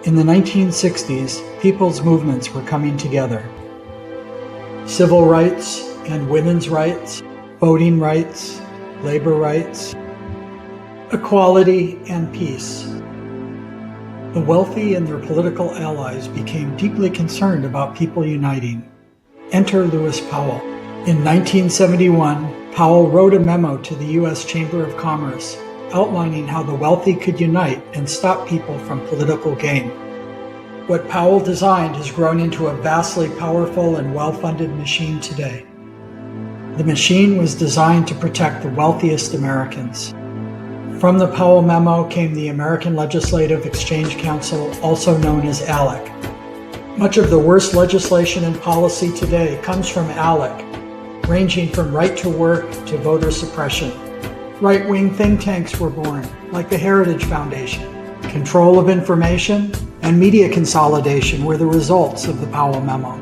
In the 1960s, people's movements were coming together. Civil rights and women's rights, voting rights, labor rights, equality and peace. The wealthy and their political allies became deeply concerned about people uniting. Enter Lewis Powell. In 1971, Powell wrote a memo to the U.S. Chamber of Commerce outlining how the wealthy could unite and stop people from political gain. What Powell designed has grown into a vastly powerful and well-funded machine today. The machine was designed to protect the wealthiest Americans. From the Powell memo came the American Legislative Exchange Council, also known as ALEC. Much of the worst legislation and policy today comes from ALEC, ranging from right to work to voter suppression. Right-wing think tanks were born, like the Heritage Foundation. Control of information and media consolidation were the results of the Powell memo.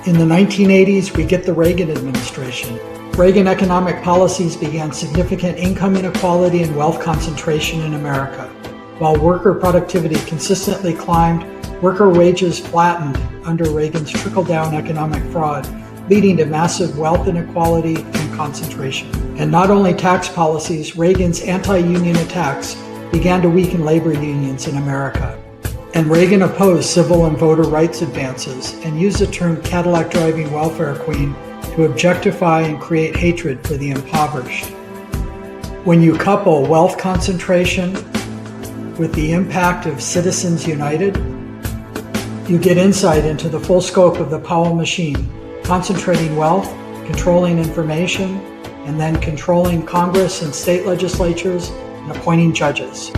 In the 1980s, we get the Reagan administration. Reagan economic policies began significant income inequality and wealth concentration in America. While worker productivity consistently climbed, worker wages flattened under Reagan's trickle-down economic fraud, leading to massive wealth inequality and concentration. And not only tax policies, Reagan's anti-union attacks began to weaken labor unions in America. And Reagan opposed civil and voter rights advances and used the term Cadillac driving welfare queen to objectify and create hatred for the impoverished. When you couple wealth concentration with the impact of Citizens United, you get insight into the full scope of the Powell machine, concentrating wealth, controlling information, and then controlling Congress and state legislatures and appointing judges.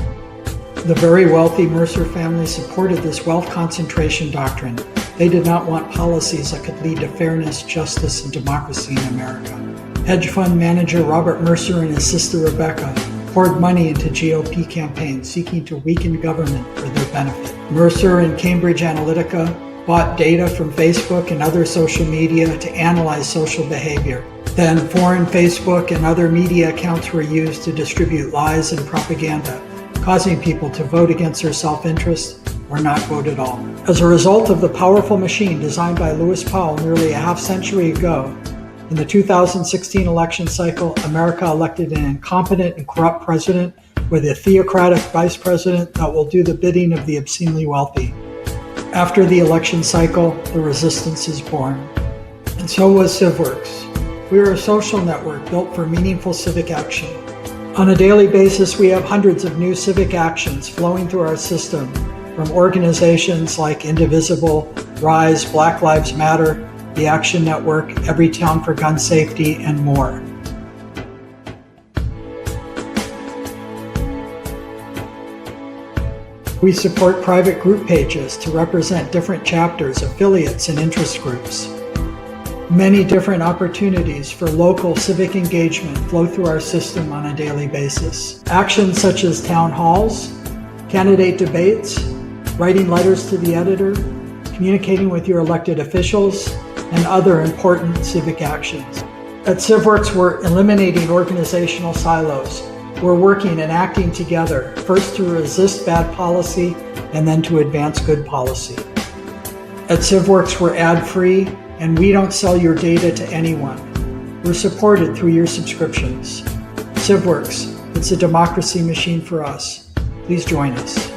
The very wealthy Mercer family supported this wealth concentration doctrine. They did not want policies that could lead to fairness, justice, and democracy in America. Hedge fund manager Robert Mercer and his sister Rebecca poured money into GOP campaigns seeking to weaken government for their benefit. Mercer and Cambridge Analytica bought data from Facebook and other social media to analyze social behavior. Then foreign Facebook and other media accounts were used to distribute lies and propaganda, causing people to vote against their self-interest or not vote at all. As a result of the powerful machine designed by Lewis Powell nearly a half-century ago, in the 2016 election cycle, America elected an incompetent and corrupt president with a theocratic vice president that will do the bidding of the obscenely wealthy. After the election cycle, the resistance is born. And so was civ.works. We are a social network built for meaningful civic action. On a daily basis, we have hundreds of new civic actions flowing through our system from organizations like Indivisible, RISE, Black Lives Matter, the Action Network, Every Town for Gun Safety, and more. We support private group pages to represent different chapters, affiliates, and interest groups. Many different opportunities for local civic engagement flow through our system on a daily basis. Actions such as town halls, candidate debates, writing letters to the editor, communicating with your elected officials, and other important civic actions. At civ.works, we're eliminating organizational silos. We're working and acting together, first to resist bad policy and then to advance good policy. At civ.works, we're ad-free and we don't sell your data to anyone. We're supported through your subscriptions. civ.works, it's a democracy machine for us. Please join us.